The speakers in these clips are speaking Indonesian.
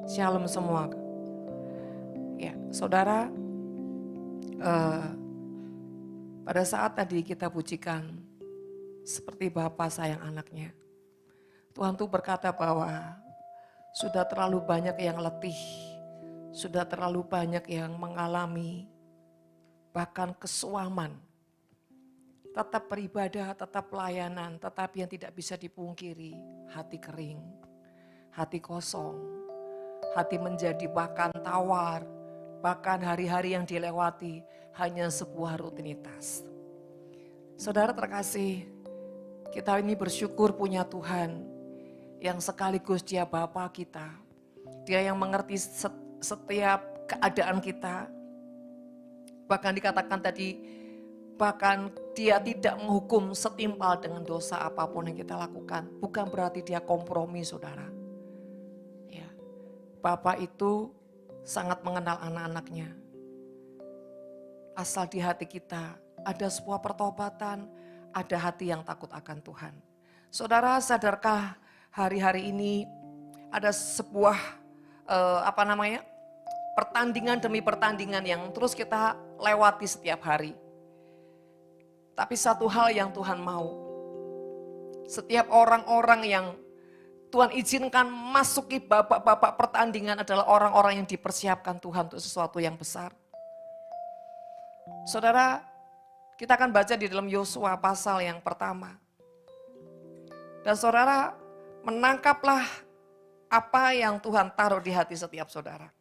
Shalom semua. Ya, saudara, pada saat tadi kita pujikan seperti Bapa sayang anaknya, Tuhan tuh berkata bahwa sudah terlalu banyak yang letih, sudah terlalu banyak yang mengalami bahkan kesuaman. Tetap beribadah, tetap pelayanan, tetapi yang tidak bisa dipungkiri, hati kering, hati kosong. Hati menjadi bahkan tawar, bahkan hari-hari yang dilewati hanya sebuah rutinitas. Saudara terkasih, kita ini bersyukur punya Tuhan yang sekaligus Dia Bapa kita. Dia yang mengerti setiap keadaan kita. Bahkan dikatakan tadi, bahkan Dia tidak menghukum setimpal dengan dosa apapun yang kita lakukan. Bukan berarti Dia kompromi, saudara. Bapak itu sangat mengenal anak-anaknya. Asal di hati kita ada sebuah pertobatan, ada hati yang takut akan Tuhan. Saudara, sadarkah hari-hari ini ada sebuah pertandingan demi pertandingan yang terus kita lewati setiap hari. Tapi satu hal yang Tuhan mau, setiap orang-orang yang Tuhan izinkan masuki babak-babak pertandingan adalah orang-orang yang dipersiapkan Tuhan untuk sesuatu yang besar. Saudara, kita akan baca di dalam Yosua pasal yang pertama. Dan saudara, menangkaplah apa yang Tuhan taruh di hati setiap saudara.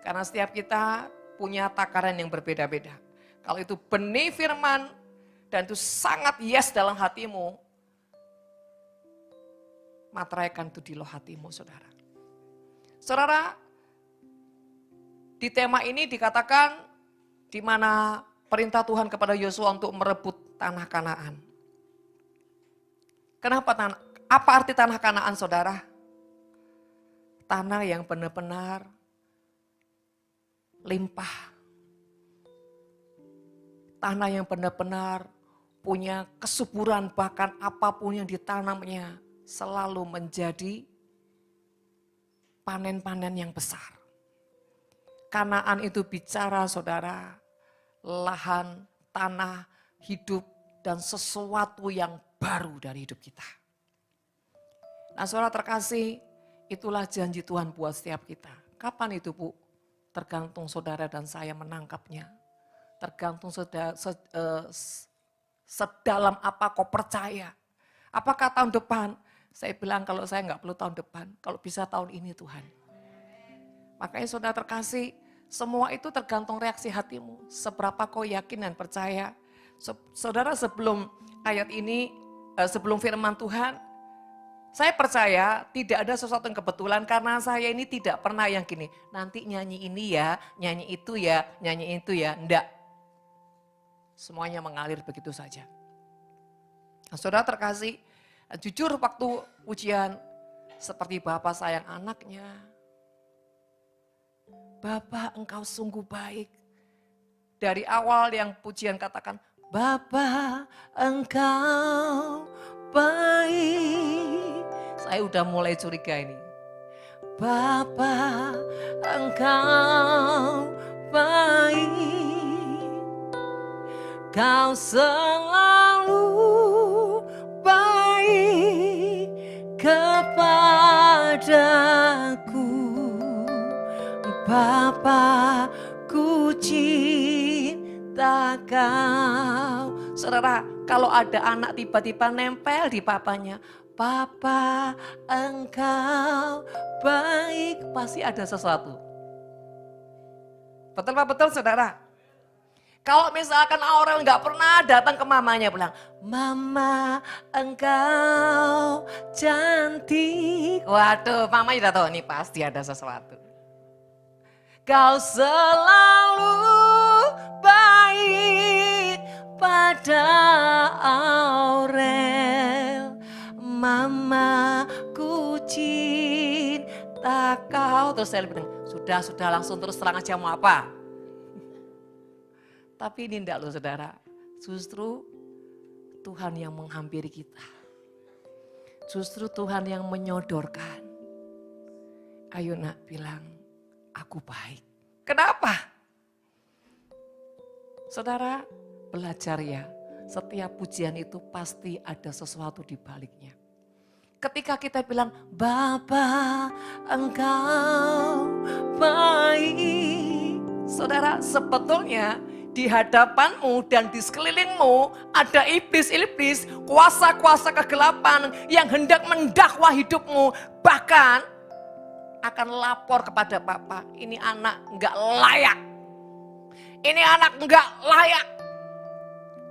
Karena setiap kita punya takaran yang berbeda-beda. Kalau itu benih firman dan itu sangat yes dalam hatimu, materaikan itu di loh hatimu, saudara. Saudara, di tema ini dikatakan di mana perintah Tuhan kepada Yosua untuk merebut tanah Kanaan. Kenapa apa arti tanah Kanaan, saudara? Tanah yang benar-benar limpah. Tanah yang benar-benar punya kesuburan, bahkan apapun yang ditanamnya selalu menjadi panen-panen yang besar. Kanaan itu bicara, saudara, lahan, tanah, hidup, dan sesuatu yang baru dari hidup kita. Nah, saudara terkasih, itulah janji Tuhan buat setiap kita. Kapan itu, Bu? Tergantung saudara dan saya menangkapnya. Tergantung sedalam apa kau percaya. Apakah tahun depan? Saya bilang kalau saya nggak perlu tahun depan, kalau bisa tahun ini Tuhan. Makanya saudara terkasih, semua itu tergantung reaksi hatimu. Seberapa kau yakin dan percaya. Saudara, sebelum ayat ini, sebelum firman Tuhan, saya percaya tidak ada sesuatu yang kebetulan karena saya ini tidak pernah yang gini, nanti nyanyi ini ya, nyanyi itu ya, nyanyi itu ya. Enggak. Semuanya mengalir begitu saja. Nah, saudara terkasih, jujur waktu ujian seperti Bapa sayang anaknya. Bapa engkau sungguh baik. Dari awal yang pujian katakan, Bapa engkau baik. Saya udah mulai curiga ini. Bapa engkau baik. Kau selalu baik kepadaku, Bapa ku cinta kau. Saudara, kalau ada anak tiba-tiba nempel di papanya, Papa engkau baik, pasti ada sesuatu. Betul Pak, betul saudara? Kalau misalkan Aurel nggak pernah datang ke mamanya bilang, Mama engkau cantik. Waduh, mama udah tahu nih pasti ada sesuatu. Kau selalu baik pada Aurel. Mama ku cinta kau. Terus saya bilang, sudah langsung terus terang aja mau apa. Tapi ini enggak loh saudara, justru Tuhan yang menghampiri kita. Justru Tuhan yang menyodorkan. Ayo nak bilang, aku baik. Kenapa? Saudara, belajar ya, setiap pujian itu pasti ada sesuatu di baliknya. Ketika kita bilang, Bapa engkau baik. Saudara, sebetulnya di hadapanmu dan di sekelilingmu ada iblis-iblis, kuasa-kuasa kegelapan yang hendak mendakwa hidupmu. Bahkan akan lapor kepada Bapa, ini anak enggak layak. Ini anak enggak layak.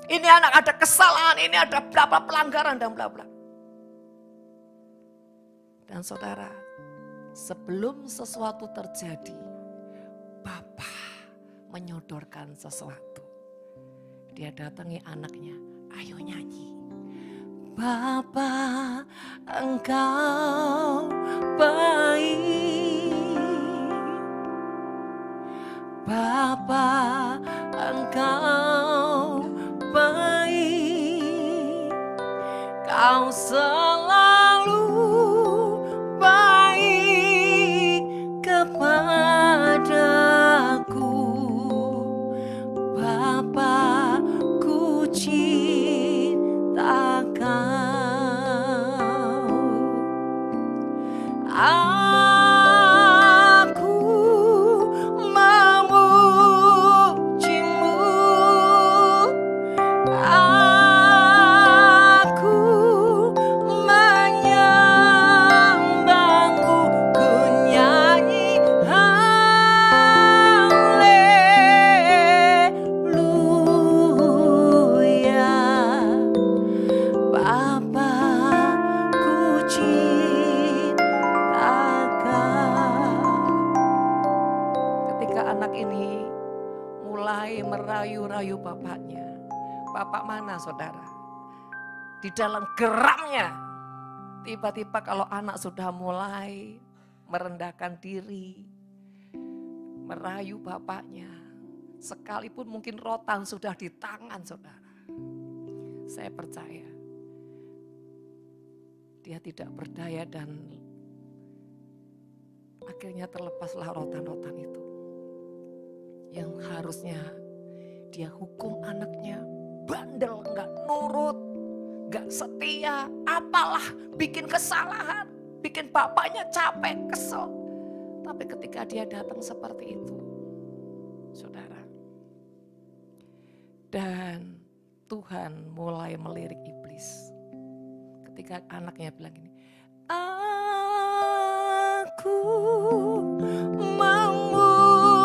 Ini anak ada kesalahan, ini ada berapa pelanggaran dan bla bla. Dan saudara, sebelum sesuatu terjadi, Bapa menyodorkan sesuatu. Dia datangi anaknya, ayo nyanyi. Bapa engkau baik. Bapa engkau baik. Kau selalu baik kepadaku. Bapa ku cinta kau. Aku memujimu. Aku menyembahmu. Ku nyanyi haleluya. Bapa ku cinta kau. Ketika anak ini mulai merayu-rayu bapaknya. Bapak mana saudara? Di dalam geramnya. Tiba-tiba kalau anak sudah mulai merendahkan diri. Merayu bapaknya. Sekalipun mungkin rotan sudah di tangan saudara. Saya percaya. Dia tidak berdaya dan akhirnya terlepaslah rotan-rotan itu. Yang harusnya dia hukum anaknya, bandel, gak nurut, gak setia, apalah, bikin kesalahan, bikin bapaknya capek, kesel. Tapi ketika dia datang seperti itu, saudara, dan Tuhan mulai melirik iblis. Ketika anaknya bilang gini, aku memujimu,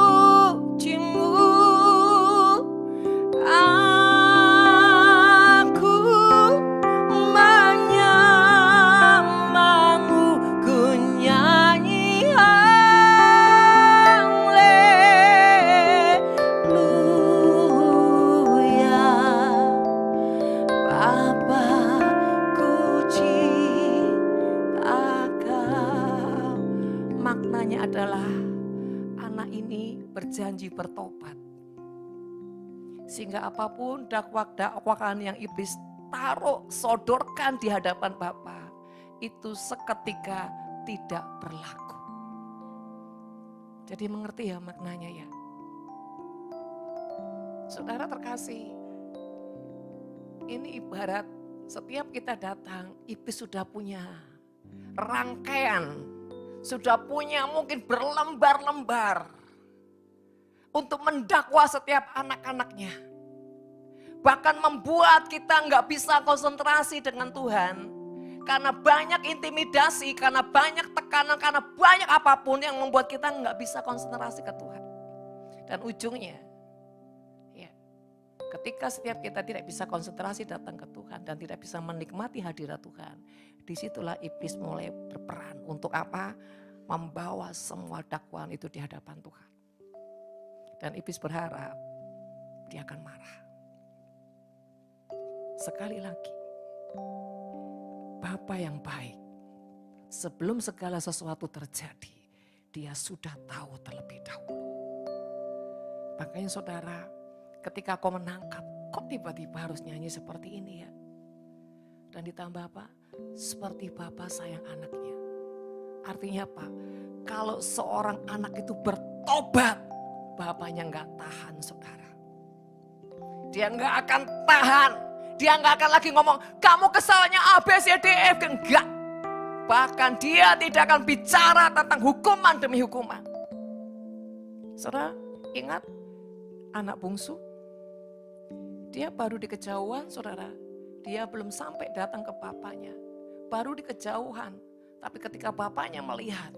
aku menyembahmu, ku nyanyi haleluya. Bapa ku cinta kau. Maknanya adalah anak ini berjanji bertobat. Sehingga apapun dakwaan yang iblis taruh, sodorkan di hadapan Bapa, itu seketika tidak berlaku. Jadi mengerti ya maknanya ya. Saudara terkasih, ini ibarat setiap kita datang, iblis sudah punya rangkaian, sudah punya mungkin berlembar-lembar untuk mendakwa setiap anak-anaknya. Bahkan membuat kita nggak bisa konsentrasi dengan Tuhan. Karena banyak intimidasi, karena banyak tekanan, karena banyak apapun yang membuat kita nggak bisa konsentrasi ke Tuhan. Dan ujungnya, ya, ketika setiap kita tidak bisa konsentrasi datang ke Tuhan dan tidak bisa menikmati hadirat Tuhan, disitulah iblis mulai berperan untuk apa? Membawa semua dakwaan itu di hadapan Tuhan. Dan iblis berharap dia akan marah. Sekali lagi, Bapa yang baik, sebelum segala sesuatu terjadi, dia sudah tahu terlebih dahulu. Makanya saudara, ketika kau menangkap, kok tiba-tiba harus nyanyi seperti ini ya? Dan ditambah apa? Seperti Bapa sayang anaknya. Artinya apa? Kalau seorang anak itu bertobat, bapaknya nggak tahan, saudara. Dia nggak akan tahan. Dia nggak akan lagi ngomong, kamu kesalahannya A, B, C, D, F. Enggak. Bahkan dia tidak akan bicara tentang hukuman demi hukuman. Saudara ingat anak bungsu? Dia baru di kejauhan, saudara. Dia belum sampai datang ke bapaknya. Baru di kejauhan. Tapi ketika bapaknya melihat,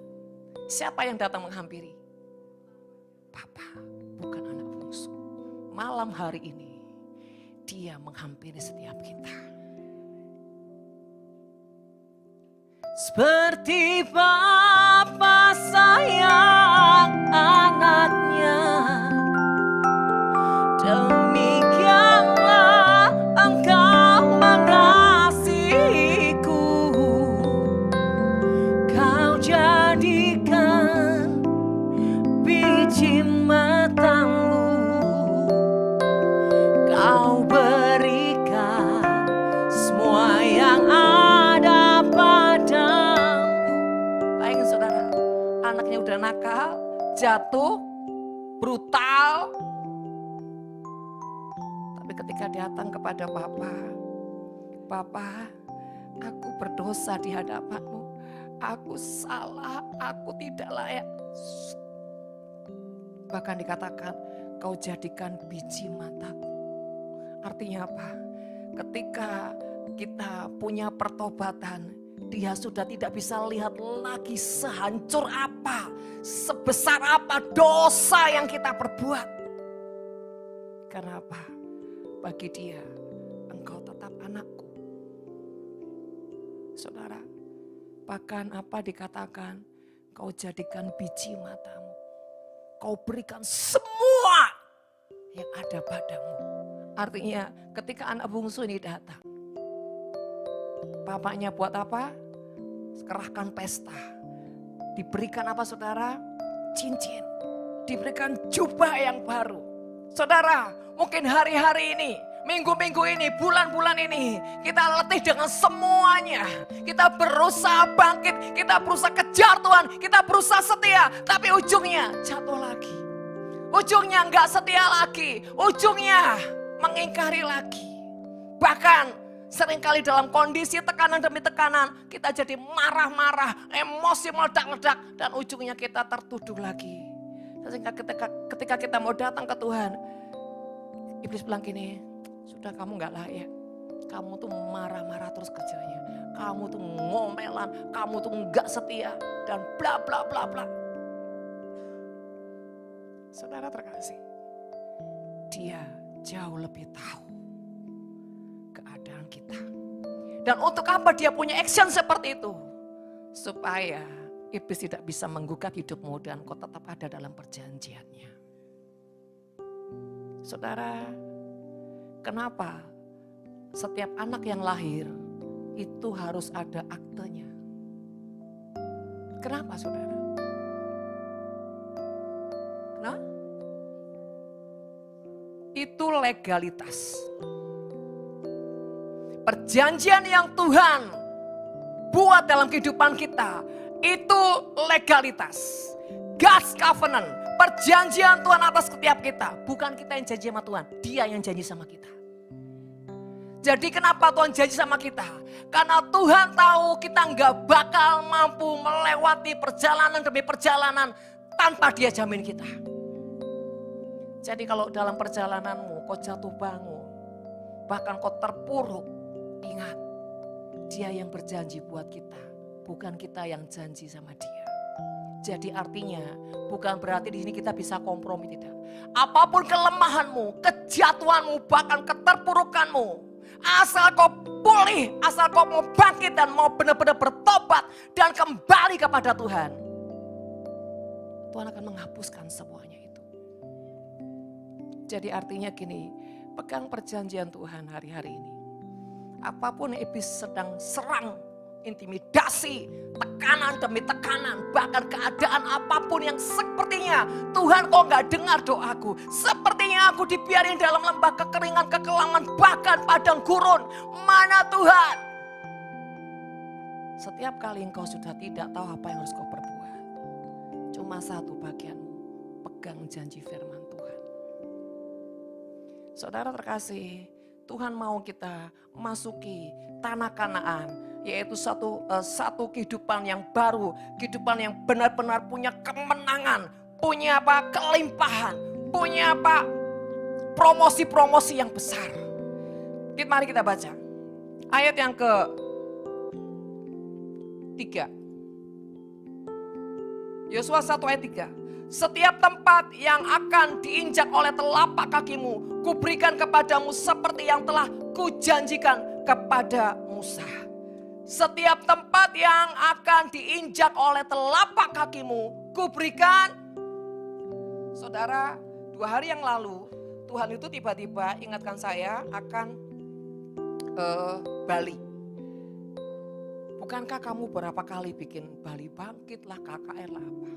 siapa yang datang menghampiri? Papa, bukan anak bungsu. Malam hari ini, dia menghampiri setiap kita. Seperti Bapa sayang anaknya, demikianlah Engkau mengasihiku. Kau jadikan biji matamu, Kau berikan semua yang ada padamu. Bayangin saudara, anaknya udah nakal, jatuh, brutal. Tapi ketika datang kepada Papa, aku berdosa di hadapanmu. Aku salah, aku tidak layak. Bahkan dikatakan, kau jadikan biji mataku. Artinya apa? Ketika kita punya pertobatan, dia sudah tidak bisa lihat lagi sehancur apa, sebesar apa dosa yang kita perbuat. Karena apa? Bagi dia, engkau tetap anakku. Saudara, bahkan apa dikatakan, kau jadikan biji matamu. Kau berikan semua yang ada padamu. Artinya ketika anak bungsu ini datang, bapaknya buat apa? Kerahkan pesta. Diberikan apa saudara? Cincin. Diberikan jubah yang baru. Saudara, mungkin hari-hari ini, minggu-minggu ini, bulan-bulan ini, kita letih dengan semuanya. Kita berusaha bangkit, kita berusaha kejar Tuhan, kita berusaha setia. Tapi ujungnya jatuh lagi. Ujungnya enggak setia lagi. Ujungnya mengingkari lagi. Bahkan seringkali dalam kondisi tekanan demi tekanan, kita jadi marah-marah, emosi meledak-ledak, dan ujungnya kita tertuduh lagi. Sehingga ketika kita mau datang ke Tuhan, iblis bilang gini, sudah kamu gak layak. Kamu tuh marah-marah terus kerjanya. Kamu tuh ngomelan, kamu tuh gak setia, dan bla bla bla bla. Saudara terkasih, dia jauh lebih tahu keadaan kita. Dan untuk apa dia punya action seperti itu? Supaya iblis tidak bisa menggugat hidupmu dan kau tetap ada dalam perjanjiannya. Saudara, kenapa setiap anak yang lahir itu harus ada aktenya? Kenapa saudara? Kenapa? Itu legalitas. Perjanjian yang Tuhan buat dalam kehidupan kita itu legalitas. God's covenant, perjanjian Tuhan atas setiap kita. Bukan kita yang janji sama Tuhan, Dia yang janji sama kita. Jadi kenapa Tuhan janji sama kita? Karena Tuhan tahu kita nggak bakal mampu melewati perjalanan demi perjalanan tanpa Dia jamin kita. Jadi kalau dalam perjalananmu kau jatuh bangun, bahkan kau terpuruk, ingat Dia yang berjanji buat kita, bukan kita yang janji sama Dia. Jadi artinya bukan berarti di sini kita bisa kompromi, tidak. Apapun kelemahanmu, kejatuhanmu, bahkan keterpurukanmu, asal kau pulih, asal kau mau bangkit dan mau benar-benar bertobat dan kembali kepada Tuhan, Tuhan akan menghapuskan semuanya itu. Jadi artinya gini, pegang perjanjian Tuhan hari-hari ini. Apapun iblis sedang serang, intimidasi, tekanan demi tekanan, bahkan keadaan apapun yang sepertinya Tuhan kok gak dengar doaku, sepertinya aku dibiarin dalam lembah kekeringan, kekelaman, bahkan padang gurun. Mana Tuhan? Setiap kali engkau sudah tidak tahu apa yang harus kau perbuat, cuma satu bagianmu, pegang janji firman Tuhan. Saudara terkasih, Tuhan mau kita masuki tanah Kanaan, yaitu satu kehidupan yang baru, kehidupan yang benar-benar punya kemenangan, punya apa? Kelimpahan, punya apa? Promosi-promosi yang besar. Mari kita baca ayat yang ke-3. Yosua 1 ayat 3. Setiap tempat yang akan diinjak oleh telapak kakimu, kuberikan kepadamu seperti yang telah kujanjikan kepada Musa. Setiap tempat yang akan diinjak oleh telapak kakimu, kuberikan. Saudara, 2 hari yang lalu Tuhan itu tiba-tiba ingatkan saya akan Bali. Bukankah kamu berapa kali bikin Bali Bangkit lah, KKR lah apa.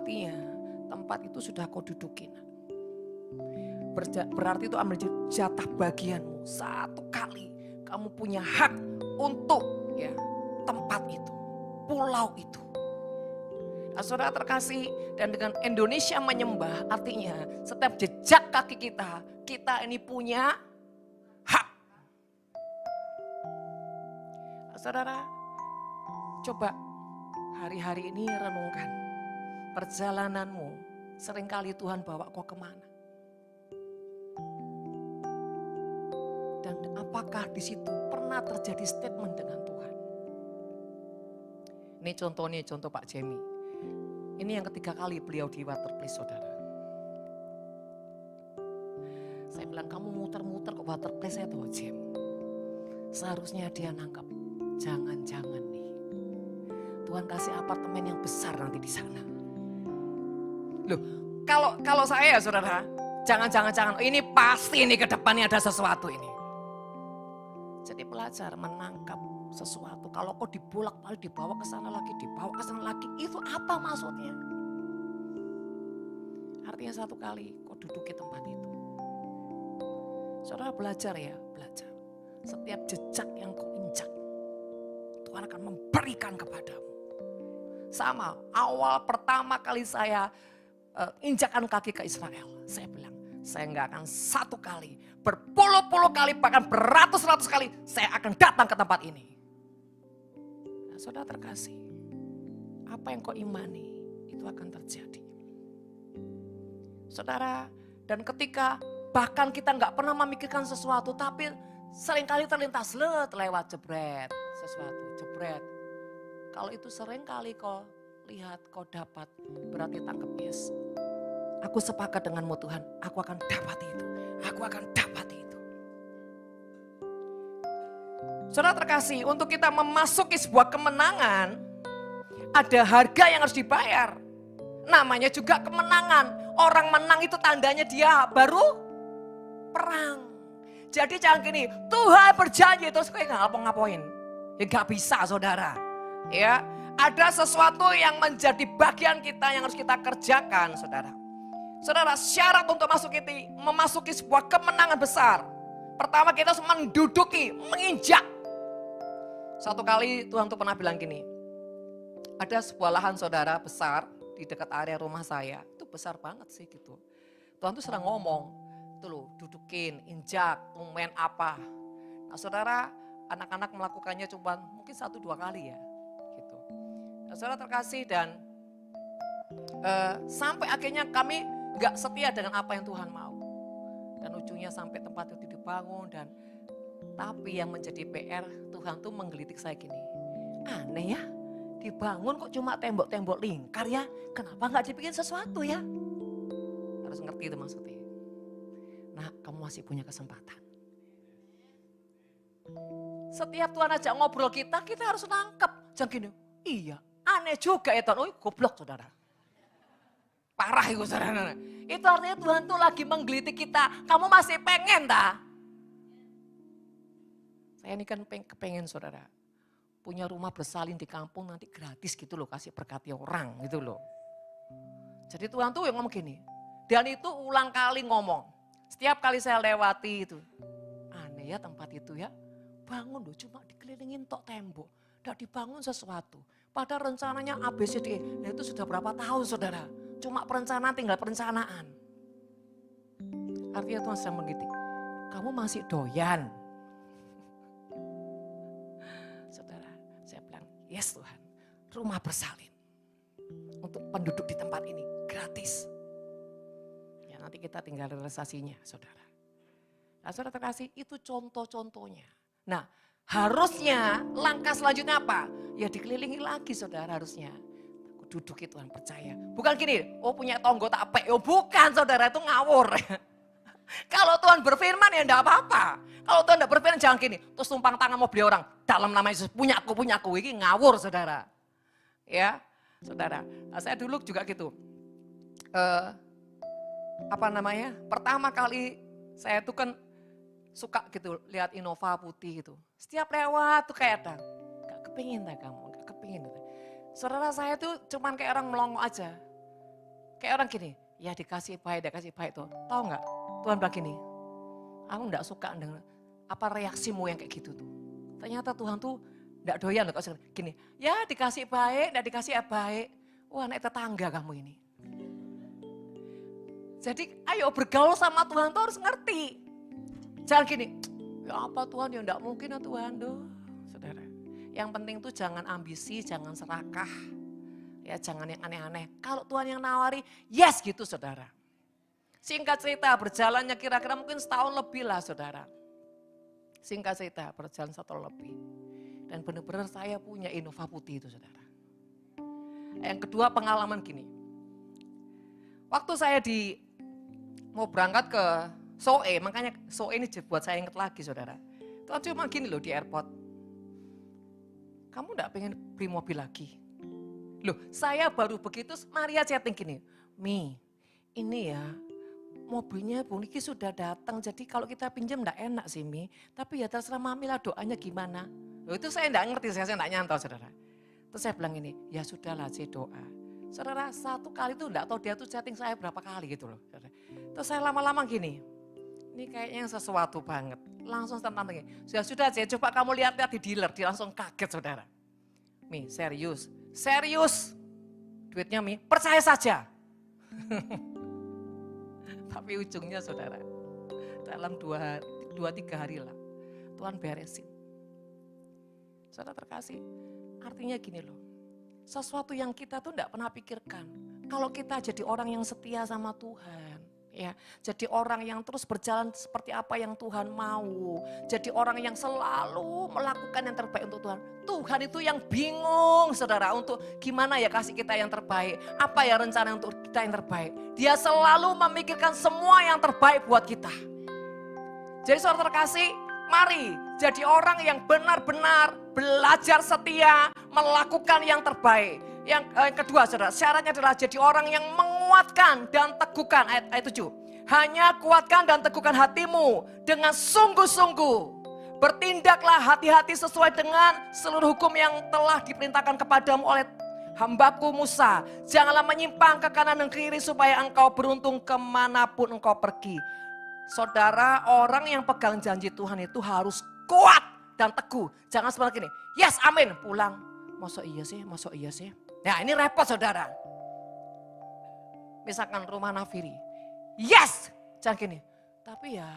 Artinya tempat itu sudah kau dudukin. Berarti itu ambil jatah bagianmu. 1 kali kamu punya hak untuk ya tempat itu, pulau itu. Nah, saudara terkasih, dan dengan Indonesia menyembah artinya setiap jejak kaki kita ini punya hak. Nah, saudara, coba hari-hari ini renungkan perjalananmu. Seringkali Tuhan bawa kau kemana? Dan apakah di situ pernah terjadi statement dengan Tuhan? Ini contoh Pak Jemi. Ini yang ketiga kali beliau di Waterplace, saudara. Saya bilang, kamu muter-muter ke Waterplace saya tuh, Jem. Seharusnya dia nangkap, jangan-jangan nih Tuhan kasih apartemen yang besar nanti di sana. Loh, kalau saya ya saudara, jangan, ini pasti ini ke depannya ada sesuatu ini. Jadi belajar menangkap sesuatu. Kalau kau dibolak-balik, dibawa ke sana lagi, itu apa maksudnya? Artinya 1 kali kau duduki tempat itu. Saudara belajar ya, belajar. Setiap jejak yang kau injak, Tuhan akan memberikan kepadamu. Sama, awal pertama kali saya injakan kaki ke Israel, saya bilang, saya nggak akan 1 kali, berpuluh-puluh kali, bahkan beratus-ratus kali, saya akan datang ke tempat ini. Nah, saudara terkasih, apa yang kau imani, itu akan terjadi. Saudara, dan ketika bahkan kita nggak pernah memikirkan sesuatu, tapi seringkali terlintas lewat jebret, sesuatu jebret. Kalau itu seringkali kau lihat, kau dapat, berarti tangkap yes. Aku sepakat denganmu Tuhan, aku akan dapati itu. Aku akan dapati itu. Saudara terkasih, untuk kita memasuki sebuah kemenangan, ada harga yang harus dibayar. Namanya juga kemenangan. Orang menang itu tandanya dia baru perang. Jadi jangan gini, Tuhan berjanji terus kau ngapain? Ya gak bisa saudara. Ya, ada sesuatu yang menjadi bagian kita yang harus kita kerjakan saudara. Saudara, syarat untuk memasuki sebuah kemenangan besar. Pertama kita harus menduduki, menginjak. 1 kali Tuhan tuh pernah bilang gini. Ada sebuah lahan saudara besar di dekat area rumah saya. Itu besar banget sih gitu. Tuhan tuh sedang ngomong, tuh loh dudukin, injak, main apa. Nah saudara, anak-anak melakukannya cuma mungkin 1-2 kali ya. Gitu. Nah, saudara terkasih dan sampai akhirnya kami gak setia dengan apa yang Tuhan mau. Dan ujungnya sampai tempat itu dibangun dan tapi yang menjadi PR Tuhan tuh menggelitik saya gini. Aneh ya, dibangun kok cuma tembok-tembok lingkar ya. Kenapa gak dibikin sesuatu ya? Harus ngerti itu maksudnya. Nah, kamu masih punya kesempatan. Setiap Tuhan ajak ngobrol kita harus nangkep. Jangan gini, iya aneh juga ya Tuhan. Oh goblok saudara. Parah itu saudara. Itu artinya Tuhan tuh lagi menggelitik kita. Kamu masih pengen tak? Saya ini kan kepengen saudara. Punya rumah bersalin di kampung nanti gratis gitu loh. Kasih berkati orang gitu loh. Jadi Tuhan tuh yang ngomong gini. Dan itu ulang kali ngomong. Setiap kali saya lewati itu. Aneh ya tempat itu ya. Bangun loh cuma dikelilingin tok tembok. Tidak dibangun sesuatu. Padahal rencananya ABCD. Nah itu sudah berapa tahun saudara. Cuma perencanaan tinggal perencanaan. Artinya Tuhan sedang menggiti. Kamu masih doyan. Saudara, saya bilang, yes Tuhan. Rumah bersalin. Untuk penduduk di tempat ini gratis. Ya nanti kita tinggal realisasinya saudara. Nah saudara terkasih itu contoh-contohnya. Nah harusnya langkah selanjutnya apa? Ya dikelilingi lagi saudara harusnya. Duduk itu Tuhan percaya. Bukan gini, oh punya tonggo tak pe. Oh bukan saudara itu ngawur. Kalau Tuhan berfirman ya enggak apa-apa. Kalau Tuhan enggak berfirman jangan gini. Terus tumpang tangan mau beli orang. Dalam nama Yesus punya aku. Ini ngawur saudara. Ya saudara. Nah, saya dulu juga gitu. Pertama kali saya tuh kan suka gitu lihat Innova putih gitu. Setiap lewat tuh kayak ada. Gak kepingin tak kamu, gak kepingin. Saudara saya tuh cuman kayak orang melongo aja. Kayak orang gini, ya dikasih baik tuh. Tahu nggak? Tuhan bilang gini, aku nggak suka dengan apa reaksimu yang kayak gitu tuh. Ternyata Tuhan tuh nggak doyan loh kalau gini. Ya dikasih baik, nggak dikasih baik. Wah anak tetangga kamu ini. Jadi ayo bergaul sama Tuhan tuh harus ngerti. Jangan gini, ya apa Tuhan ya enggak mungkin ya Tuhan doh. Saudara, yang penting tuh jangan ambisi, jangan serakah. Ya jangan yang aneh-aneh. Kalau Tuhan yang nawari, yes gitu saudara. Singkat cerita berjalannya kira-kira mungkin setahun lebih lah saudara. Singkat cerita berjalan 1 tahun lebih. Dan benar-benar saya punya Innova putih itu saudara. Yang kedua pengalaman gini. Waktu saya mau berangkat ke Soe, makanya Soe ini buat saya ingat lagi saudara. Tuhan cuma gini loh di airport. Kamu enggak pengen beli mobil lagi? Loh saya baru begitu Maria chatting gini. Mi ini ya mobilnya Bu Niki sudah datang. Jadi kalau kita pinjam enggak enak sih Mi. Tapi ya terserah Mami lah doanya gimana. Loh itu saya enggak ngerti, saya enggak nyantol saudara. Terus saya bilang ini, ya sudahlah saya doa. Saudara satu kali tuh enggak tahu dia tuh chatting saya berapa kali gitu loh. Saudara. Terus saya lama-lama gini, ini kayaknya sesuatu banget. Langsung tantang gini, sudah saya coba kamu lihat-lihat di dealer, dia langsung kaget saudara. Mi serius, duitnya Mi percaya saja. Tapi ujungnya saudara, dalam 2-3 hari lah Tuhan beresin. Saudara terkasih, artinya gini loh. Sesuatu yang kita tuh enggak pernah pikirkan. Kalau kita jadi orang yang setia sama Tuhan, ya, jadi orang yang terus berjalan seperti apa yang Tuhan mau. Jadi orang yang selalu melakukan yang terbaik untuk Tuhan. Tuhan itu yang bingung saudara untuk gimana ya kasih kita yang terbaik. Apa ya rencana untuk kita yang terbaik. Dia selalu memikirkan semua yang terbaik buat kita. Jadi saudara terkasih, mari jadi orang yang benar-benar belajar setia, melakukan yang terbaik. Yang kedua saudara, syaratnya adalah jadi orang yang menguatkan dan teguhkan. Ayat 7. Hanya kuatkan dan teguhkan hatimu dengan sungguh-sungguh. Bertindaklah hati-hati sesuai dengan seluruh hukum yang telah diperintahkan kepadamu oleh hambaku Musa. Janganlah menyimpang ke kanan dan kiri supaya engkau beruntung kemanapun engkau pergi. Saudara, orang yang pegang janji Tuhan itu harus kuat dan teguh. Jangan seperti ini, yes amin, pulang. Masuk iya sih. Nah ini repot saudara. Misalkan rumah Nafiri, yes, jangan gini. Tapi ya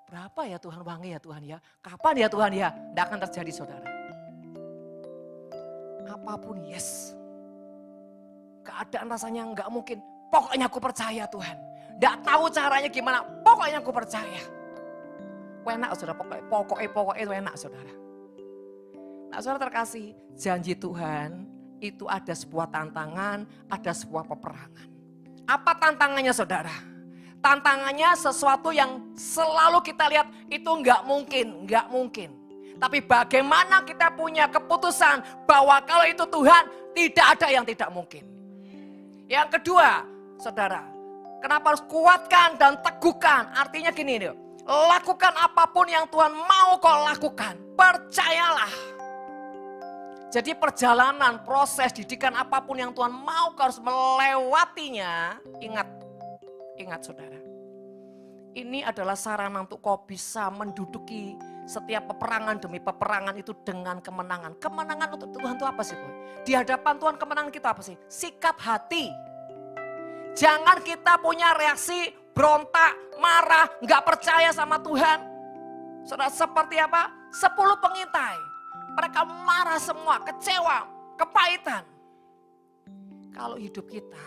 berapa ya Tuhan uangnya ya Tuhan ya. Kapan ya Tuhan ya, tidak akan terjadi saudara. Apapun yes. Keadaan rasanya enggak mungkin, pokoknya aku percaya Tuhan. Tidak tahu caranya gimana, pokoknya aku percaya. Enak saudara, pokoknya enak saudara. Nah saudara terkasih, janji Tuhan itu ada sebuah tantangan, ada sebuah peperangan. Apa tantangannya saudara? Tantangannya sesuatu yang selalu kita lihat itu enggak mungkin. Tapi bagaimana kita punya keputusan bahwa kalau itu Tuhan tidak ada yang tidak mungkin. Yang kedua saudara, kenapa harus kuatkan dan teguhkan? Artinya gini nih, lakukan apapun yang Tuhan mau kau lakukan. Percayalah. Jadi perjalanan, proses, didikan apapun yang Tuhan mau kau harus melewatinya. Ingat saudara. Ini adalah sarana untuk kau bisa menduduki Setiap peperangan demi peperangan itu dengan kemenangan. Kemenangan untuk Tuhan itu apa sih? Di hadapan Tuhan kemenangan kita apa sih? Sikap hati. Jangan kita punya reaksi berontak, marah, gak percaya sama Tuhan. Saudara seperti apa? 10 pengintai. Mereka marah semua, kecewa, kepahitan. Kalau hidup kita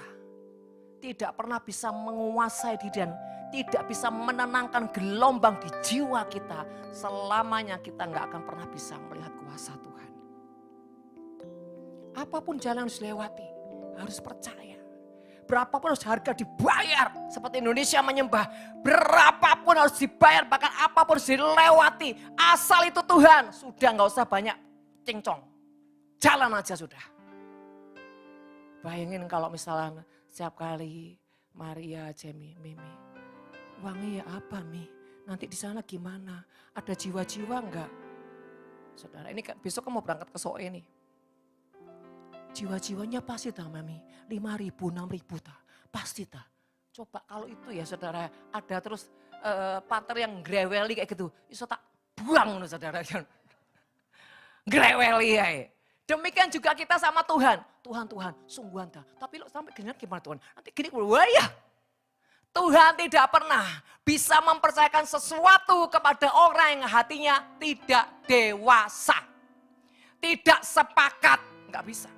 tidak pernah bisa menguasai diri dan tidak bisa menenangkan gelombang di jiwa kita, selamanya kita nggak akan pernah bisa melihat kuasa Tuhan. Apapun jalan yang harus dilewati, harus percaya. Berapapun harus harga dibayar, seperti Indonesia menyembah, berapapun harus dibayar, bahkan apapun harus dilewati, asal itu Tuhan, sudah nggak usah banyak cincong, jalan aja sudah. Bayangin kalau misalnya setiap kali Maria, Jamie, Mimi, uangnya ya apa Mi? Nanti di sana gimana? Ada jiwa-jiwa enggak? Saudara, ini besok kamu berangkat ke Soe nih. Jiwa-jiwanya pasti tak Mami, 5.000, 6.000 tak, pasti tak. Coba kalau itu ya saudara, ada terus pater yang greweli kayak gitu, iso tak buang saudara. Greweli ya. Demikian juga kita sama Tuhan. Tuhan, sungguhan dah. Tapi lo sampai gini gimana Tuhan? Nanti gini, wah ya. Tuhan tidak pernah bisa mempercayakan sesuatu kepada orang yang hatinya tidak dewasa. Tidak sepakat, nggak bisa.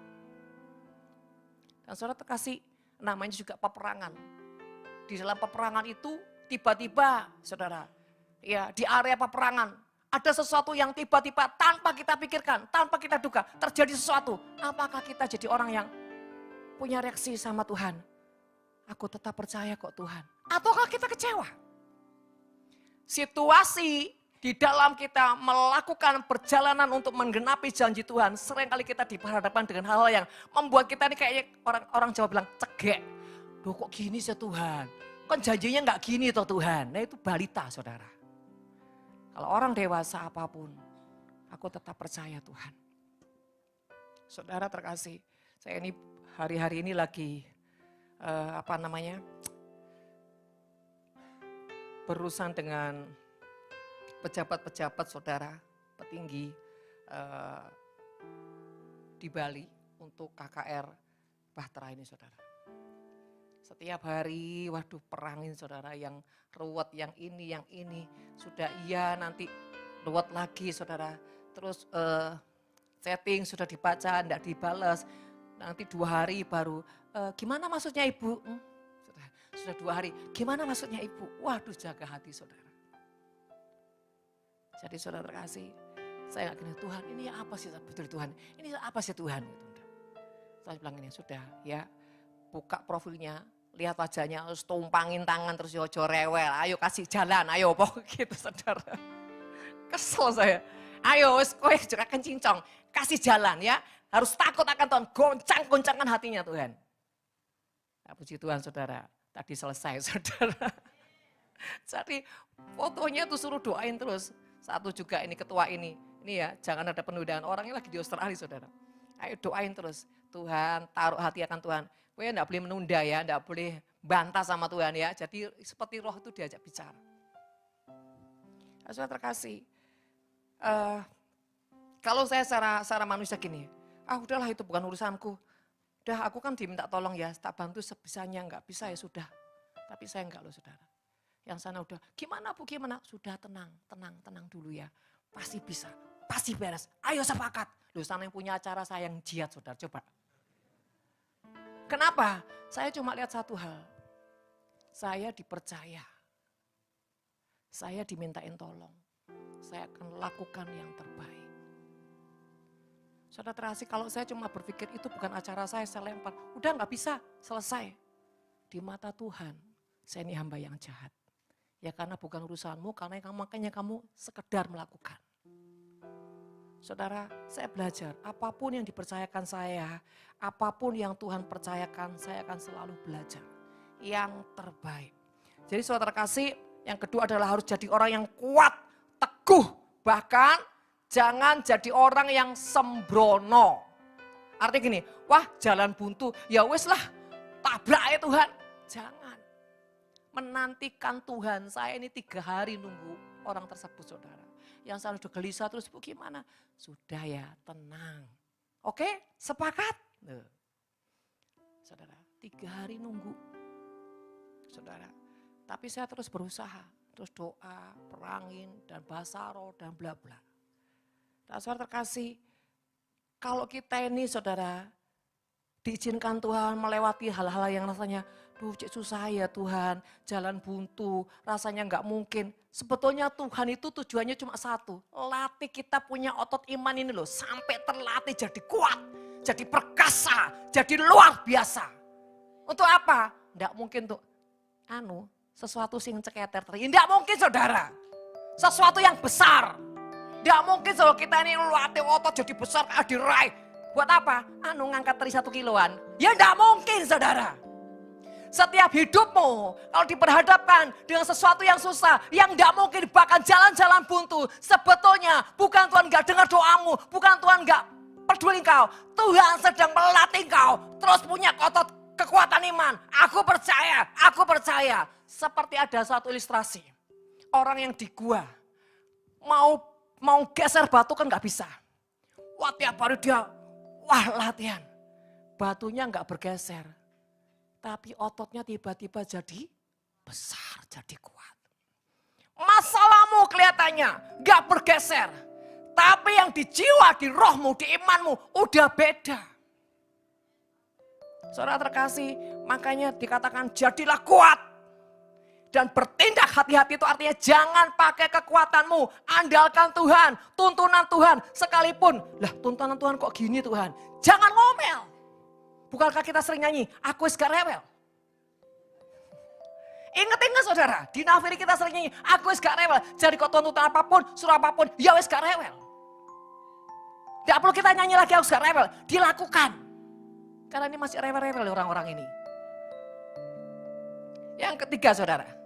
Dan saudara terkasih, namanya juga peperangan. Di dalam peperangan itu tiba-tiba saudara, ya di area peperangan ada sesuatu yang tiba-tiba tanpa kita pikirkan, tanpa kita duga terjadi sesuatu. Apakah kita jadi orang yang punya reaksi sama Tuhan? Aku tetap percaya kok Tuhan. Ataukah kita kecewa? Situasi di dalam kita melakukan perjalanan untuk menggenapi janji Tuhan, seringkali kita diperhadapkan dengan hal-hal yang membuat kita ini kayaknya orang Jawa bilang cegek. Duh kok gini sih Tuhan? Kan janjinya nggak gini toh Tuhan. Nah itu balita saudara. Kalau orang dewasa apapun, aku tetap percaya Tuhan. Saudara terkasih, saya ini hari-hari ini lagi berurusan dengan pejabat-pejabat saudara, petinggi di Bali untuk KKR Bahtera ini saudara. Setiap hari, waduh perangin saudara, yang ruwet, yang ini. Sudah iya nanti ruwet lagi saudara. Terus chatting sudah dibaca, enggak dibales. Nanti 2 hari baru, gimana maksudnya ibu? Sudah 2 hari, gimana maksudnya ibu? Waduh jaga hati saudara. Jadi saudara terkasih, saya gak gini, Tuhan ini apa sih betul Tuhan? Ini apa sih Tuhan? Saya bilang ini, sudah ya buka profilnya, lihat wajahnya, terus tumpangin tangan, terus yojo rewel, ayo kasih jalan, ayo pokok gitu saudara. Kesel saya, ayo kowe juga cincong, kasih jalan ya, harus takut akan Tuhan, goncang-goncangan hatinya Tuhan. Nah, puji Tuhan saudara, tadi selesai saudara. Jadi fotonya tuh suruh doain terus. Satu juga ini ketua ini ya jangan ada penundaan, orangnya lagi di Australia saudara. Ayo doain terus, Tuhan taruh hati akan Tuhan. Kowe enggak boleh menunda ya, enggak boleh bantah sama Tuhan ya. Jadi seperti roh itu diajak bicara. Saudara terkasih, kalau saya secara manusia gini, udahlah itu bukan urusanku. Udah aku kan diminta tolong ya, tak bantu sebisanya, enggak bisa ya sudah. Tapi saya enggak loh saudara. Yang sana udah, gimana Bu, gimana? Sudah tenang dulu ya. Pasti bisa, pasti beres. Ayo sepakat. Loh sana yang punya acara, saya yang jihad saudara, coba. Kenapa? Saya cuma lihat satu hal. Saya dipercaya. Saya dimintain tolong. Saya akan lakukan yang terbaik. Saudara terkasih, kalau saya cuma berpikir itu bukan acara saya lempar. Udah gak bisa, selesai. Di mata Tuhan, saya ini hamba yang jahat. Ya karena bukan urusanmu, karena makanya kamu sekedar melakukan. Saudara, saya belajar apapun yang dipercayakan saya, apapun yang Tuhan percayakan, saya akan selalu belajar yang terbaik. Jadi saudara kasih, yang kedua adalah harus jadi orang yang kuat, teguh, bahkan jangan jadi orang yang sembrono. Artinya gini, wah jalan buntu, ya wes lah, tabrak ya Tuhan. Jangan. Menantikan Tuhan, saya ini 3 hari nunggu orang tersebut saudara. yang selalu udah gelisah terus, Bu gimana? Sudah ya, tenang. Oke, sepakat? Saudara, 3 hari nunggu. Saudara, tapi saya terus berusaha, terus doa, perangin, dan bahasa roh, dan bla bla. Dan saudara terkasih, kalau kita ini saudara, diizinkan Tuhan melewati hal-hal yang rasanya, duh cek susah ya Tuhan, jalan buntu, rasanya nggak mungkin. Sebetulnya Tuhan itu tujuannya cuma satu, latih kita punya otot iman ini loh, sampai terlatih jadi kuat, jadi perkasa, jadi luar biasa. Untuk apa? Nggak mungkin tuh, sesuatu sing ceketer teri, nggak mungkin saudara. Sesuatu yang besar, nggak mungkin kalau kita ini latih otot jadi besar, diraih. Buat apa? Ngangkat teri 1 kiloan. Ya enggak mungkin saudara. Setiap hidupmu kalau diperhadapkan dengan sesuatu yang susah, yang enggak mungkin, bahkan jalan-jalan buntu. Sebetulnya bukan Tuhan enggak dengar doamu, bukan Tuhan enggak peduli engkau. Tuhan sedang melatih engkau, terus punya otot kekuatan iman. Aku percaya. Seperti ada suatu ilustrasi. Orang yang di gua, mau geser batu kan enggak bisa. Wah tiap hari dia latihan, batunya enggak bergeser, tapi ototnya tiba-tiba jadi besar, jadi kuat. Masalahmu kelihatannya enggak bergeser, tapi yang di jiwa, di rohmu, di imanmu udah beda. Saudara terkasih, makanya dikatakan jadilah kuat. Dan bertindak hati-hati itu artinya jangan pakai kekuatanmu. Andalkan Tuhan, tuntunan Tuhan. Sekalipun, tuntunan Tuhan kok gini Tuhan. Jangan ngomel. Bukankah kita sering nyanyi, aku wis gak rewel. Ingat saudara, di nafiri kita sering nyanyi, aku wis gak rewel. Jadi kok tuntutan apapun, suruh apapun, ya wis gak rewel. Tidak perlu kita nyanyi lagi aku wis gak rewel. Dilakukan. Karena ini masih rewel-rewel orang-orang ini. Yang ketiga saudara.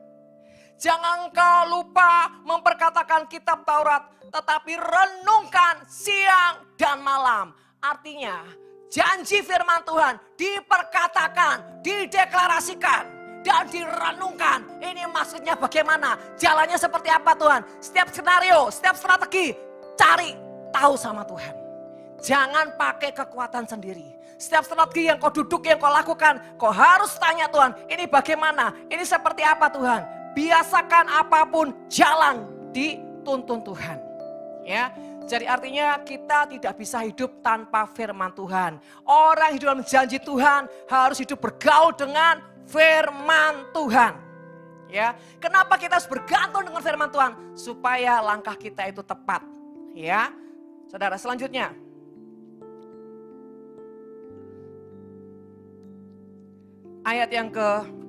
Jangan kau lupa memperkatakan kitab Taurat, tetapi renungkan siang dan malam. Artinya, janji firman Tuhan diperkatakan, dideklarasikan, dan direnungkan. Ini maksudnya bagaimana? Jalannya seperti apa Tuhan? Setiap skenario, setiap strategi, cari tahu sama Tuhan. Jangan pakai kekuatan sendiri. Setiap strategi yang kau duduk, yang kau lakukan, kau harus tanya Tuhan, ini bagaimana? Ini seperti apa Tuhan? Biasakan apapun jalan dituntun Tuhan. Ya, jadi artinya kita tidak bisa hidup tanpa firman Tuhan. Orang hidup dalam janji Tuhan harus hidup bergaul dengan firman Tuhan. Ya, kenapa kita harus bergantung dengan firman Tuhan? Supaya langkah kita itu tepat. Ya, saudara selanjutnya. Ayat yang ke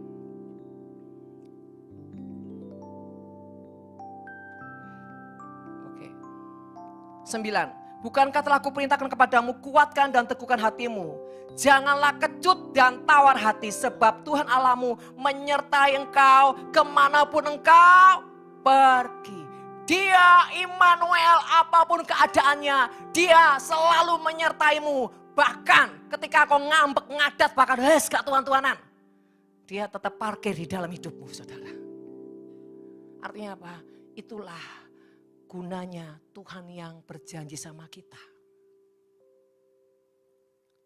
9. Bukankah telah kuperintahkan kepadamu, kuatkan dan teguhkan hatimu. Janganlah kecut dan tawar hati, sebab Tuhan Allahmu menyertai engkau kemanapun engkau pergi. Dia Immanuel, apapun keadaannya, dia selalu menyertaimu. Bahkan ketika kau ngambek, ngadat, bahkan gak tuan-tuanan, dia tetap parkir di dalam hidupmu saudara. Artinya apa? Itulah gunanya Tuhan yang berjanji sama kita.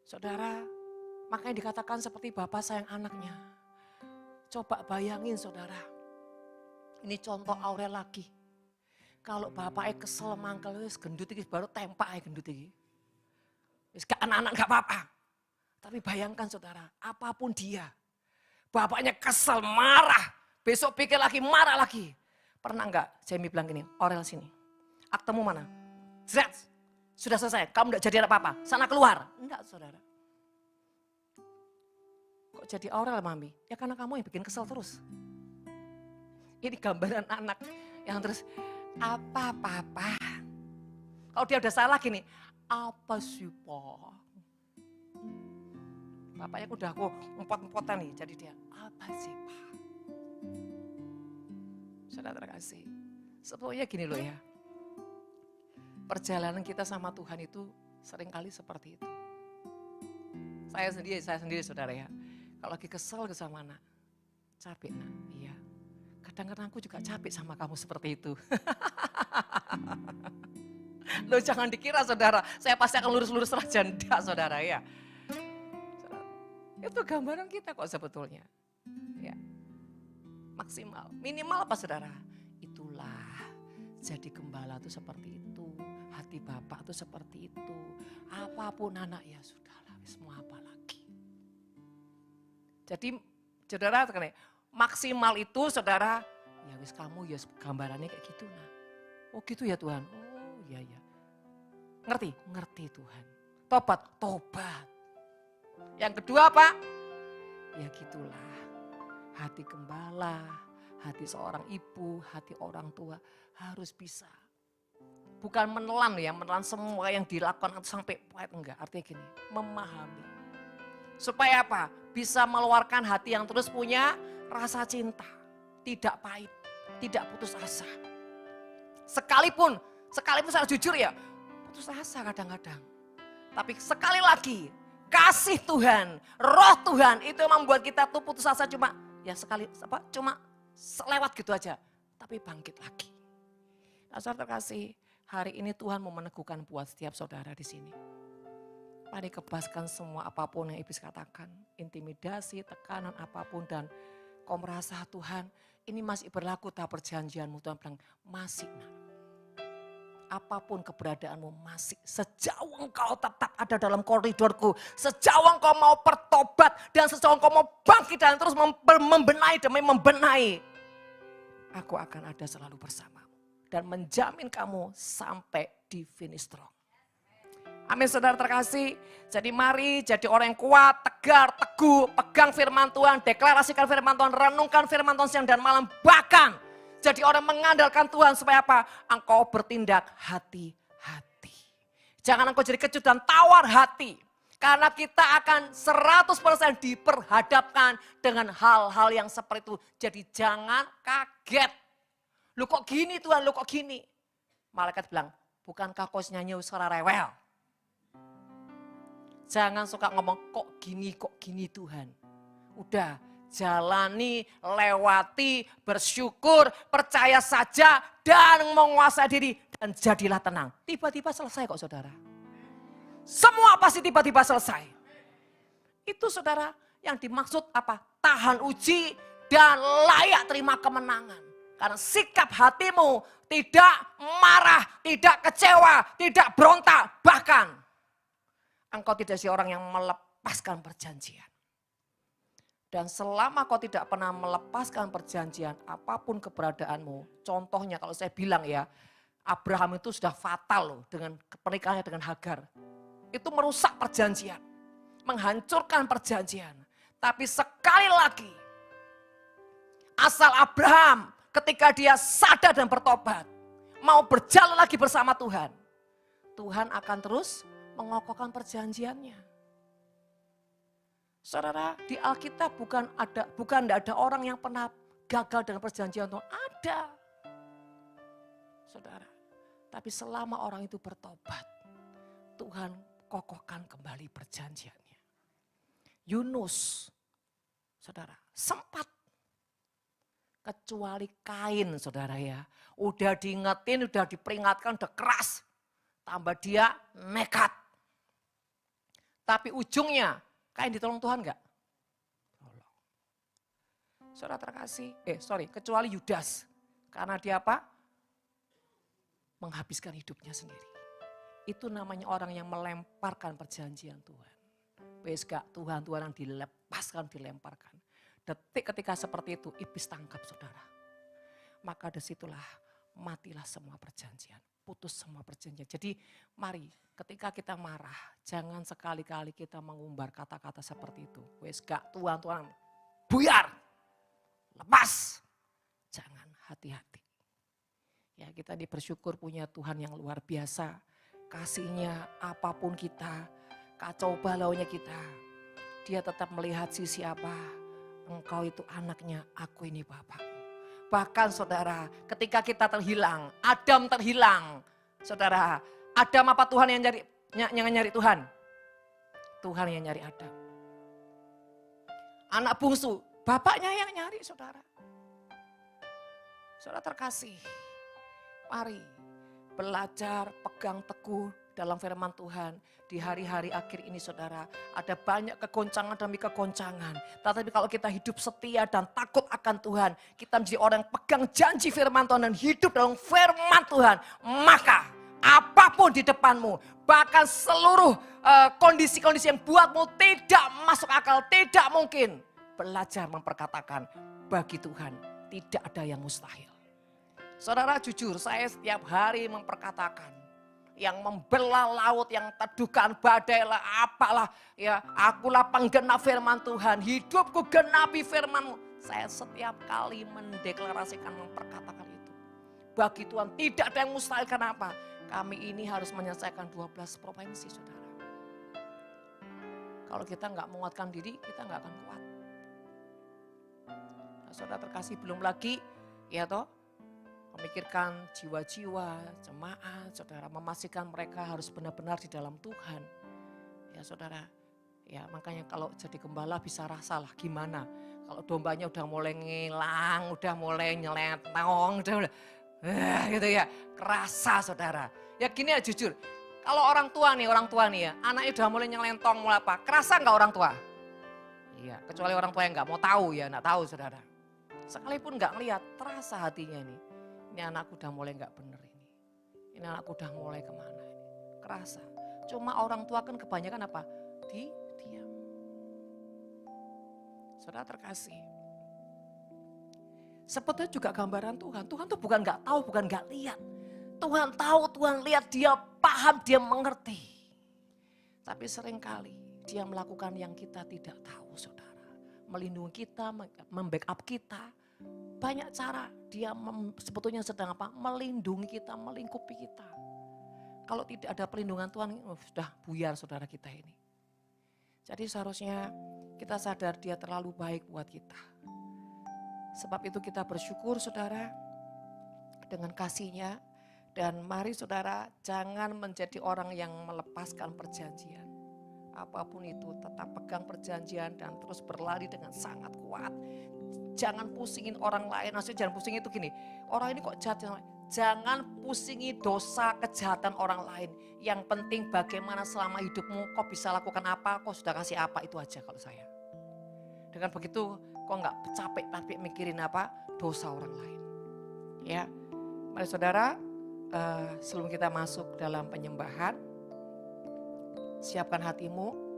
Saudara, makanya dikatakan seperti bapak sayang anaknya. Coba bayangin saudara, ini contoh Aurel lagi. Kalau bapaknya kesel mangkel, gendut ini baru tempak ya gendut ini. Anak-anak gak apa-apa. Tapi bayangkan saudara, apapun dia. Bapaknya kesel, marah. Besok pikir lagi, marah lagi. Pernah enggak Jamie bilang gini, Aurel sini. Aktemu mana? Zat, sudah selesai, kamu enggak jadi apa-apa. Sana keluar. Enggak saudara. Kok jadi Aurel mami? Ya karena kamu yang bikin kesel terus. Ini gambaran anak yang terus, apa-apa. Kalau dia udah salah gini, apa sih Pak? Bapaknya udah aku empot-empotan nih, jadi dia, apa sih Pak? Saudara terkasih, sebetulnya gini loh ya. Perjalanan kita sama Tuhan itu seringkali seperti itu. Saya sendiri saudara ya. Kalau lagi kesel ke sama anak, capek nak, iya. Kadang-kadang aku juga capek sama kamu seperti itu. Loh jangan dikira saudara, saya pasti akan lurus-lurus saja, enggak saudara ya. Itu gambaran kita kok sebetulnya. Ya, maksimal, minimal apa saudara? Itulah, jadi gembala itu seperti itu, hati Bapak itu seperti itu. Apapun anak ya sudahlah, semua apa lagi. Jadi saudara, maksimal itu saudara, ya wis kamu ya gambarannya kayak gitu nah. Oh gitu ya Tuhan, oh iya ya. Ngerti? Ngerti Tuhan. Tobat? Tobat. Yang kedua apa? Ya gitulah. Hati gembala, hati seorang ibu, hati orang tua harus bisa. Bukan menelan ya, menelan semua yang dilakukan sampai pahit, enggak. Artinya gini, memahami. Supaya apa? Bisa meluarkan hati yang terus punya rasa cinta. Tidak pahit, tidak putus asa. Sekalipun saya jujur ya, putus asa kadang-kadang. Tapi sekali lagi, kasih Tuhan, roh Tuhan itu membuat kita tuh putus asa cuma selewat gitu aja. Tapi bangkit lagi. Nah, saudara terkasih, hari ini Tuhan mau meneguhkan buat setiap saudara di sini. Mari kebaskan semua apapun yang iblis katakan. Intimidasi, tekanan apapun dan kau merasa Tuhan ini masih berlaku tahap perjanjianmu. Tuhan bilang masih nak. Apapun keberadaanmu masih. Sejauh engkau tetap ada dalam koridorku. Sejauh engkau mau bertobat dan sejauh engkau mau bangkit dan terus membenahi demi membenahi. Aku akan ada selalu bersamamu. Dan menjamin kamu sampai di finish strong. Amin saudara terkasih. Jadi mari jadi orang yang kuat, tegar, teguh, pegang firman Tuhan, deklarasikan firman Tuhan, renungkan firman Tuhan siang dan malam. Bahkan jadi orang mengandalkan Tuhan supaya apa? Engkau bertindak hati-hati. Jangan engkau jadi kecut dan tawar hati. Karena kita akan 100% diperhadapkan dengan hal-hal yang seperti itu. Jadi jangan kaget. Lu kok gini Tuhan, lu kok gini? Malaikat bilang, bukankah kau nyanyi suara rewel? Jangan suka ngomong kok gini Tuhan. Udah jalani, lewati, bersyukur, percaya saja dan menguasai diri. Dan jadilah tenang. Tiba-tiba selesai kok saudara. Semua pasti tiba-tiba selesai. Itu saudara yang dimaksud apa? Tahan uji dan layak terima kemenangan. Karena sikap hatimu tidak marah, tidak kecewa, tidak berontak. Bahkan engkau tidak si orang yang melepaskan perjanjian. Dan selama kau tidak pernah melepaskan perjanjian, apapun keberadaanmu. Contohnya kalau saya bilang ya, Abraham itu sudah fatal loh dengan pernikahannya dengan Hagar. Itu merusak perjanjian, menghancurkan perjanjian. Tapi sekali lagi, asal Abraham ketika dia sadar dan bertobat, mau berjalan lagi bersama Tuhan, Tuhan akan terus mengokohkan perjanjiannya. Saudara, di Alkitab bukan tidak ada orang yang pernah gagal dengan perjanjian Tuhan. Ada. Saudara, tapi selama orang itu bertobat, Tuhan kokohkan kembali perjanjiannya. Yunus, saudara, sempat. Kecuali Kain, saudara ya. Udah diingetin, udah diperingatkan, udah keras. Tambah dia nekat. Tapi ujungnya, Kain ditolong Tuhan enggak? Tolong. Saudara terkasih, kecuali Yudas. Karena dia apa? Menghabiskan hidupnya sendiri. Itu namanya orang yang melemparkan perjanjian Tuhan. Wes gak Tuhan yang dilemparkan. Detik ketika seperti itu, iblis tangkap saudara. Maka disitulah matilah semua perjanjian. Putus semua perjanjian. Jadi mari ketika kita marah, jangan sekali-kali kita mengumbar kata-kata seperti itu. Wes gak Tuhan, buyar, lepas. Jangan, hati-hati. Ya kita bersyukur punya Tuhan yang luar biasa. Kasihnya apapun kita, kacau balaunya kita. Dia tetap melihat sisi apa. Engkau itu anaknya, aku ini Bapak. Bahkan saudara, ketika kita terhilang, Adam terhilang. Saudara, Adam apa Tuhan yang nyari Tuhan? Tuhan yang nyari Adam. Anak bungsu, bapaknya yang nyari saudara. Saudara terkasih, mari belajar pegang teguh dalam firman Tuhan. Di hari-hari akhir ini saudara, ada banyak kegoncangan demi kegoncangan. Tetapi kalau kita hidup setia dan takut akan Tuhan, kita menjadi orang yang pegang janji firman Tuhan dan hidup dalam firman Tuhan, maka apapun di depanmu, bahkan seluruh kondisi-kondisi yang buatmu tidak masuk akal, tidak mungkin, belajar memperkatakan bagi Tuhan tidak ada yang mustahil. Saudara jujur, saya setiap hari memperkatakan yang membelah laut, yang teduhkan badai lah, apalah, ya akulah penggenap firman Tuhan, hidupku genapi firman-Mu. Saya setiap kali mendeklarasikan, memperkatakan itu. Bagi Tuhan tidak ada yang mustahil. Kenapa? Kami ini harus menyelesaikan 12 provinsi, saudara. Kalau kita nggak menguatkan diri, kita nggak akan kuat. Nah, saudara terkasih, belum lagi, ya toh, memikirkan jiwa-jiwa, jemaat, saudara, memastikan mereka harus benar-benar di dalam Tuhan. Ya saudara, ya makanya kalau jadi gembala bisa rasa lah gimana. Kalau dombanya udah mulai ngilang, udah mulai nyeletong, udah gitu ya, kerasa saudara. Ya gini ya jujur, kalau orang tua nih ya, anaknya udah mulai nyelentong, mulai apa, kerasa nggak orang tua? Iya, kecuali orang tua yang nggak mau tahu ya, nggak tahu saudara. Sekalipun nggak ngeliat, terasa hatinya nih. Ini anakku udah mulai gak bener ini. Ini anakku udah mulai kemana ini. Kerasa. Cuma orang tua kan kebanyakan apa? Diam. Saudara terkasih. Sebetulnya juga gambaran Tuhan. Tuhan tuh bukan gak tahu, bukan gak lihat. Tuhan tahu, Tuhan lihat, dia paham, dia mengerti. Tapi seringkali dia melakukan yang kita tidak tahu saudara. Melindungi kita, membackup kita. Banyak cara dia sebetulnya sedang apa? Melindungi kita, melingkupi kita. Kalau tidak ada perlindungan Tuhan, sudah buyar saudara kita ini. Jadi seharusnya kita sadar dia terlalu baik buat kita. Sebab itu kita bersyukur saudara dengan kasih-Nya. Dan mari saudara jangan menjadi orang yang melepaskan perjanjian. Apapun itu tetap pegang perjanjian dan terus berlari dengan sangat kuat. Jangan pusingin orang lain, maksudnya jangan pusingin itu gini, orang ini kok jahat. Jangan pusingi dosa kejahatan orang lain. Yang penting bagaimana selama hidupmu, kau bisa lakukan apa, kau sudah kasih apa, itu aja kalau saya. Dengan begitu kau nggak capek mikirin apa, dosa orang lain. Ya, mari saudara, sebelum kita masuk dalam penyembahan, siapkan hatimu.